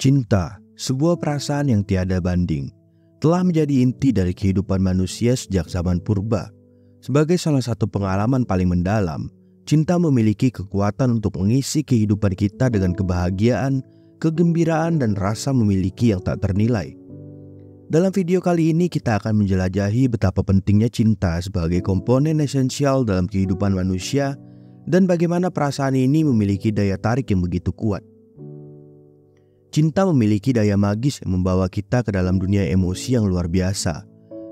Cinta, sebuah perasaan yang tiada banding, telah menjadi inti dari kehidupan manusia sejak zaman purba. Sebagai salah satu pengalaman paling mendalam, cinta memiliki kekuatan untuk mengisi kehidupan kita dengan kebahagiaan, kegembiraan, dan rasa memiliki yang tak ternilai. Dalam video kali ini kita akan menjelajahi betapa pentingnya cinta sebagai komponen esensial dalam kehidupan manusia dan bagaimana perasaan ini memiliki daya tarik yang begitu kuat. Cinta memiliki daya magis yang membawa kita ke dalam dunia emosi yang luar biasa.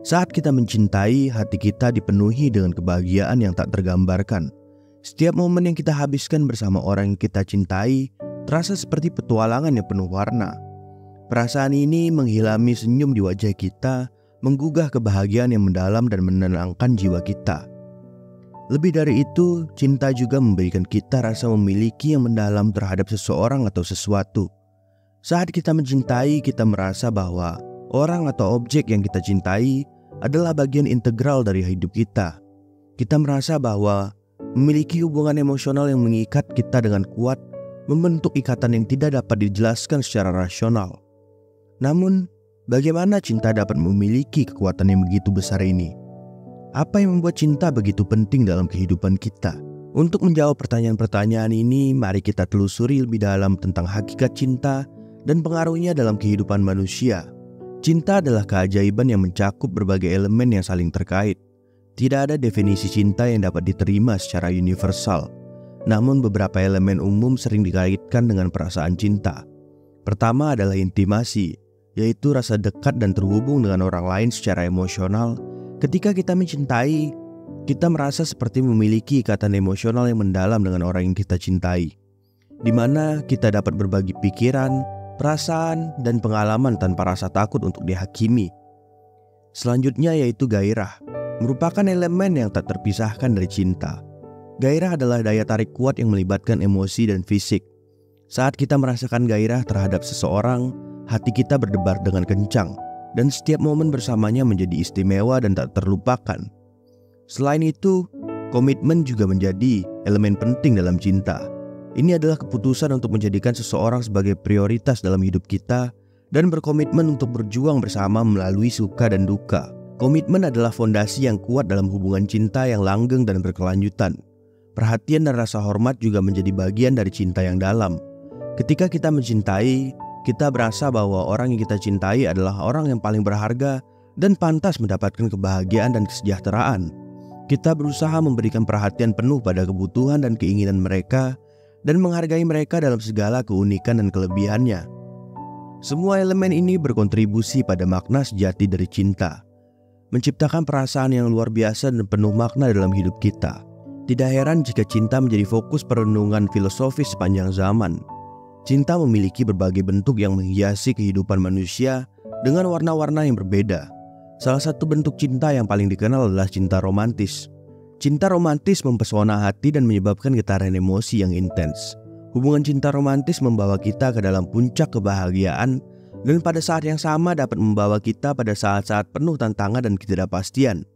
Saat kita mencintai, hati kita dipenuhi dengan kebahagiaan yang tak tergambarkan. Setiap momen yang kita habiskan bersama orang yang kita cintai terasa seperti petualangan yang penuh warna. Perasaan ini menghilami senyum di wajah kita, menggugah kebahagiaan yang mendalam dan menenangkan jiwa kita. Lebih dari itu, cinta juga memberikan kita rasa memiliki yang mendalam terhadap seseorang atau sesuatu. Saat kita mencintai, kita merasa bahwa orang atau objek yang kita cintai adalah bagian integral dari hidup kita. Kita merasa bahwa memiliki hubungan emosional yang mengikat kita dengan kuat, membentuk ikatan yang tidak dapat dijelaskan secara rasional. Namun, bagaimana cinta dapat memiliki kekuatan yang begitu besar ini? Apa yang membuat cinta begitu penting dalam kehidupan kita? Untuk menjawab pertanyaan-pertanyaan ini, mari kita telusuri lebih dalam tentang hakikat cinta dan pengaruhnya dalam kehidupan manusia. Cinta adalah keajaiban yang mencakup berbagai elemen yang saling terkait. Tidak ada definisi cinta yang dapat diterima secara universal. Namun beberapa elemen umum sering dikaitkan dengan perasaan cinta. Pertama adalah intimasi, yaitu rasa dekat dan terhubung dengan orang lain secara emosional. Ketika kita mencintai, kita merasa seperti memiliki ikatan emosional yang mendalam dengan orang yang kita cintai, di mana kita dapat berbagi pikiran, perasaan, dan pengalaman tanpa rasa takut untuk dihakimi. Selanjutnya yaitu gairah, merupakan elemen yang tak terpisahkan dari cinta. Gairah adalah daya tarik kuat yang melibatkan emosi dan fisik. Saat kita merasakan gairah terhadap seseorang, hati kita berdebar dengan kencang, dan setiap momen bersamanya menjadi istimewa dan tak terlupakan. Selain itu, komitmen juga menjadi elemen penting dalam cinta. Ini adalah keputusan untuk menjadikan seseorang sebagai prioritas dalam hidup kita dan berkomitmen untuk berjuang bersama melalui suka dan duka. Komitmen adalah fondasi yang kuat dalam hubungan cinta yang langgeng dan berkelanjutan. Perhatian dan rasa hormat juga menjadi bagian dari cinta yang dalam. Ketika kita mencintai, kita berasa bahwa orang yang kita cintai adalah orang yang paling berharga dan pantas mendapatkan kebahagiaan dan kesejahteraan. Kita berusaha memberikan perhatian penuh pada kebutuhan dan keinginan mereka dan menghargai mereka dalam segala keunikan dan kelebihannya. Semua elemen ini berkontribusi pada makna sejati dari cinta, menciptakan perasaan yang luar biasa dan penuh makna dalam hidup kita. Tidak heran jika cinta menjadi fokus perenungan filosofis sepanjang zaman. Cinta memiliki berbagai bentuk yang menghiasi kehidupan manusia dengan warna-warna yang berbeda. Salah satu bentuk cinta yang paling dikenal adalah cinta romantis. Cinta romantis mempesona hati dan menyebabkan getaran emosi yang intens. Hubungan cinta romantis membawa kita ke dalam puncak kebahagiaan dan pada saat yang sama dapat membawa kita pada saat-saat penuh tantangan dan ketidakpastian.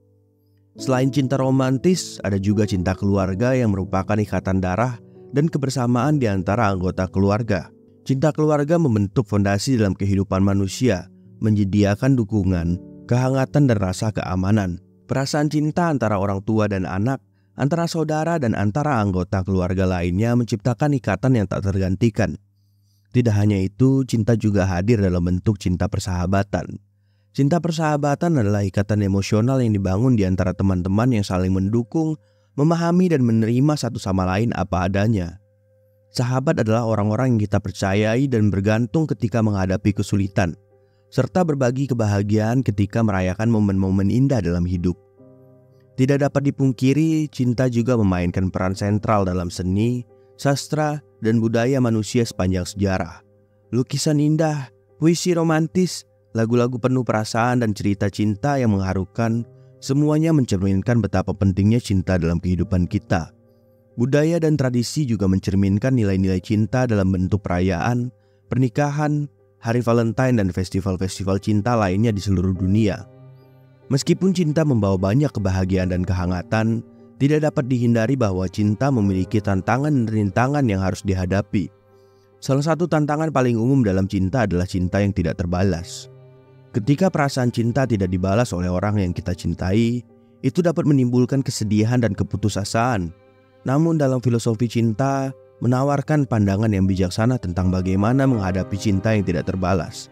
Selain cinta romantis, ada juga cinta keluarga yang merupakan ikatan darah dan kebersamaan di antara anggota keluarga. Cinta keluarga membentuk fondasi dalam kehidupan manusia, menyediakan dukungan, kehangatan, dan rasa keamanan. Perasaan cinta antara orang tua dan anak, antara saudara dan antara anggota keluarga lainnya menciptakan ikatan yang tak tergantikan. Tidak hanya itu, cinta juga hadir dalam bentuk cinta persahabatan. Cinta persahabatan adalah ikatan emosional yang dibangun di antara teman-teman yang saling mendukung, memahami dan menerima satu sama lain apa adanya. Sahabat adalah orang-orang yang kita percayai dan bergantung ketika menghadapi kesulitan, serta berbagi kebahagiaan ketika merayakan momen-momen indah dalam hidup. Tidak dapat dipungkiri, cinta juga memainkan peran sentral dalam seni, sastra, dan budaya manusia sepanjang sejarah. Lukisan indah, puisi romantis, lagu-lagu penuh perasaan, dan cerita cinta yang mengharukan, semuanya mencerminkan betapa pentingnya cinta dalam kehidupan kita. Budaya dan tradisi juga mencerminkan nilai-nilai cinta dalam bentuk perayaan, pernikahan, hari Valentine, dan festival-festival cinta lainnya di seluruh dunia. Meskipun cinta membawa banyak kebahagiaan dan kehangatan, tidak dapat dihindari bahwa cinta memiliki tantangan dan rintangan yang harus dihadapi. Salah satu tantangan paling umum dalam cinta adalah cinta yang tidak terbalas. Ketika perasaan cinta tidak dibalas oleh orang yang kita cintai, itu dapat menimbulkan kesedihan dan keputusasaan. Namun dalam filosofi cinta menawarkan pandangan yang bijaksana tentang bagaimana menghadapi cinta yang tidak terbalas.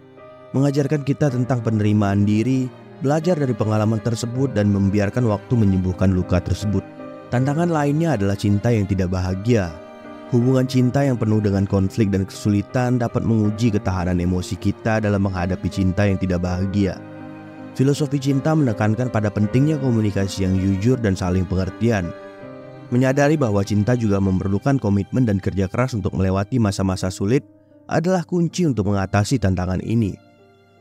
Mengajarkan kita tentang penerimaan diri, belajar dari pengalaman tersebut dan membiarkan waktu menyembuhkan luka tersebut. Tantangan lainnya adalah cinta yang tidak bahagia. Hubungan cinta yang penuh dengan konflik dan kesulitan dapat menguji ketahanan emosi kita dalam menghadapi cinta yang tidak bahagia. Filosofi cinta menekankan pada pentingnya komunikasi yang jujur dan saling pengertian. Menyadari bahwa cinta juga memerlukan komitmen dan kerja keras untuk melewati masa-masa sulit adalah kunci untuk mengatasi tantangan ini.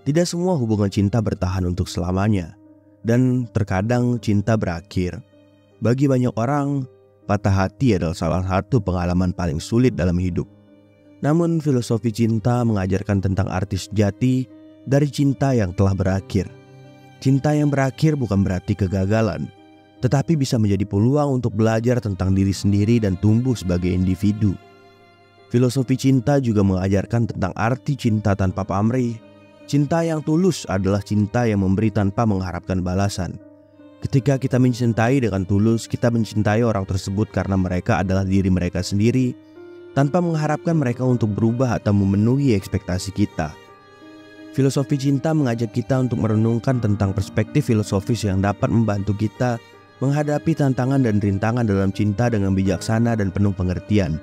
Tidak semua hubungan cinta bertahan untuk selamanya, dan terkadang cinta berakhir. Bagi banyak orang, patah hati adalah salah satu pengalaman paling sulit dalam hidup. Namun filosofi cinta mengajarkan tentang arti sejati dari cinta yang telah berakhir. Cinta yang berakhir bukan berarti kegagalan, tetapi bisa menjadi peluang untuk belajar tentang diri sendiri dan tumbuh sebagai individu. Filosofi cinta juga mengajarkan tentang arti cinta tanpa pamrih. Cinta yang tulus adalah cinta yang memberi tanpa mengharapkan balasan. Ketika kita mencintai dengan tulus, kita mencintai orang tersebut karena mereka adalah diri mereka sendiri, tanpa mengharapkan mereka untuk berubah atau memenuhi ekspektasi kita. Filosofi cinta mengajak kita untuk merenungkan tentang perspektif filosofis yang dapat membantu kita menghadapi tantangan dan rintangan dalam cinta dengan bijaksana dan penuh pengertian.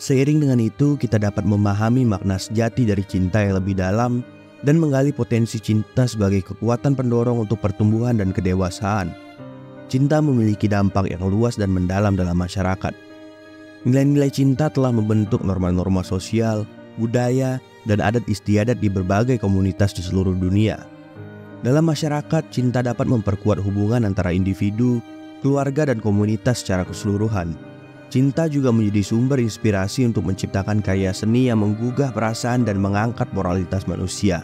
Seiring dengan itu, kita dapat memahami makna sejati dari cinta yang lebih dalam dan menggali potensi cinta sebagai kekuatan pendorong untuk pertumbuhan dan kedewasaan. Cinta memiliki dampak yang luas dan mendalam dalam masyarakat. Nilai-nilai cinta telah membentuk norma-norma sosial, budaya, dan adat istiadat di berbagai komunitas di seluruh dunia. Dalam masyarakat, cinta dapat memperkuat hubungan antara individu, keluarga, dan komunitas secara keseluruhan. Cinta juga menjadi sumber inspirasi untuk menciptakan karya seni yang menggugah perasaan dan mengangkat moralitas manusia.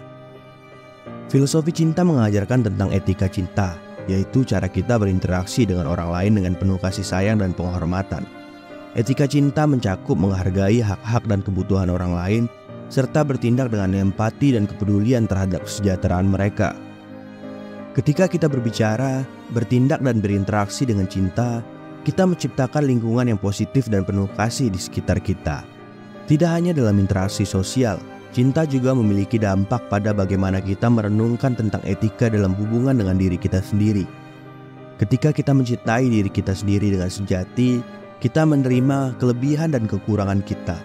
Filosofi cinta mengajarkan tentang etika cinta, yaitu cara kita berinteraksi dengan orang lain dengan penuh kasih sayang dan penghormatan. Etika cinta mencakup menghargai hak-hak dan kebutuhan orang lain, serta bertindak dengan empati dan kepedulian terhadap kesejahteraan mereka. Ketika kita berbicara, bertindak, dan berinteraksi dengan cinta, kita menciptakan lingkungan yang positif dan penuh kasih di sekitar kita. Tidak hanya dalam interaksi sosial, cinta juga memiliki dampak pada bagaimana kita merenungkan tentang etika dalam hubungan dengan diri kita sendiri. Ketika kita mencintai diri kita sendiri dengan sejati, kita menerima kelebihan dan kekurangan kita,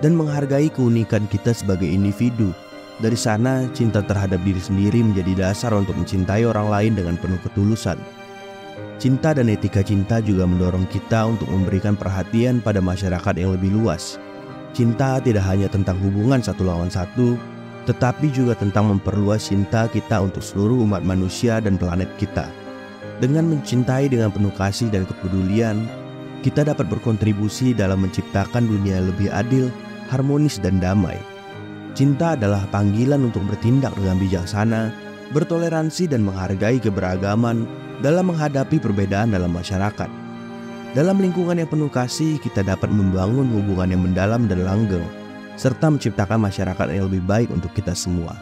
dan menghargai keunikan kita sebagai individu. Dari sana, cinta terhadap diri sendiri menjadi dasar untuk mencintai orang lain dengan penuh ketulusan. Cinta dan etika cinta juga mendorong kita untuk memberikan perhatian pada masyarakat yang lebih luas. Cinta tidak hanya tentang hubungan satu lawan satu, tetapi juga tentang memperluas cinta kita untuk seluruh umat manusia dan planet kita. Dengan mencintai dengan penuh kasih dan kepedulian, kita dapat berkontribusi dalam menciptakan dunia yang lebih adil, harmonis, dan damai. Cinta adalah panggilan untuk bertindak dengan bijaksana, bertoleransi, dan menghargai keberagaman dalam menghadapi perbedaan dalam masyarakat. Dalam lingkungan yang penuh kasih, kita dapat membangun hubungan yang mendalam dan langgeng, serta menciptakan masyarakat yang lebih baik untuk kita semua.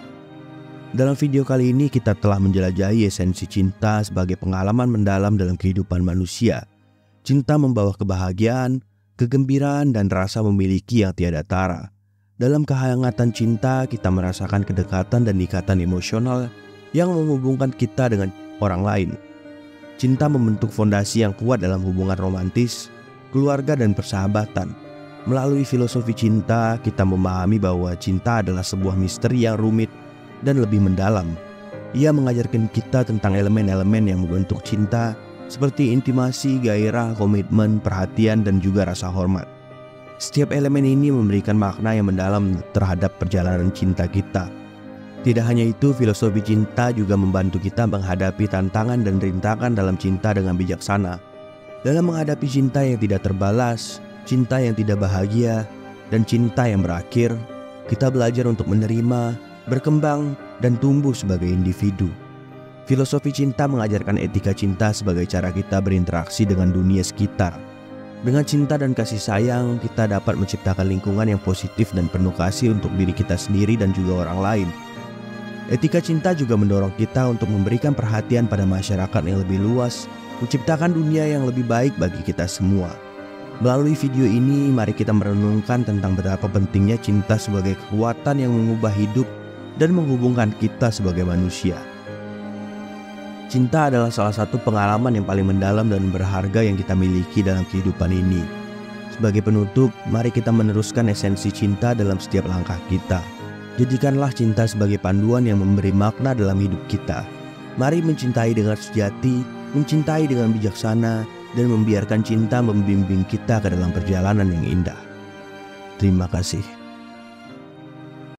Dalam video kali ini, kita telah menjelajahi esensi cinta sebagai pengalaman mendalam dalam kehidupan manusia. Cinta membawa kebahagiaan, kegembiraan, dan rasa memiliki yang tiada tara. Dalam kehangatan cinta, kita merasakan kedekatan dan ikatan emosional yang menghubungkan kita dengan orang lain. Cinta membentuk fondasi yang kuat dalam hubungan romantis, keluarga, dan persahabatan. Melalui filosofi cinta, kita memahami bahwa cinta adalah sebuah misteri yang rumit dan lebih mendalam. Ia mengajarkan kita tentang elemen-elemen yang membentuk cinta, seperti intimasi, gairah, komitmen, perhatian, dan juga rasa hormat. Setiap elemen ini memberikan makna yang mendalam terhadap perjalanan cinta kita. Tidak hanya itu, filosofi cinta juga membantu kita menghadapi tantangan dan rintangan dalam cinta dengan bijaksana. Dalam menghadapi cinta yang tidak terbalas, cinta yang tidak bahagia, dan cinta yang berakhir, kita belajar untuk menerima, berkembang, dan tumbuh sebagai individu. Filosofi cinta mengajarkan etika cinta sebagai cara kita berinteraksi dengan dunia sekitar. Dengan cinta dan kasih sayang, kita dapat menciptakan lingkungan yang positif dan penuh kasih untuk diri kita sendiri dan juga orang lain. Etika cinta juga mendorong kita untuk memberikan perhatian pada masyarakat yang lebih luas, menciptakan dunia yang lebih baik bagi kita semua. Melalui video ini, mari kita merenungkan tentang betapa pentingnya cinta sebagai kekuatan yang mengubah hidup dan menghubungkan kita sebagai manusia. Cinta adalah salah satu pengalaman yang paling mendalam dan berharga yang kita miliki dalam kehidupan ini. Sebagai penutup, mari kita meneruskan esensi cinta dalam setiap langkah kita. Jadikanlah cinta sebagai panduan yang memberi makna dalam hidup kita. Mari mencintai dengan sejati, mencintai dengan bijaksana, dan membiarkan cinta membimbing kita ke dalam perjalanan yang indah. Terima kasih.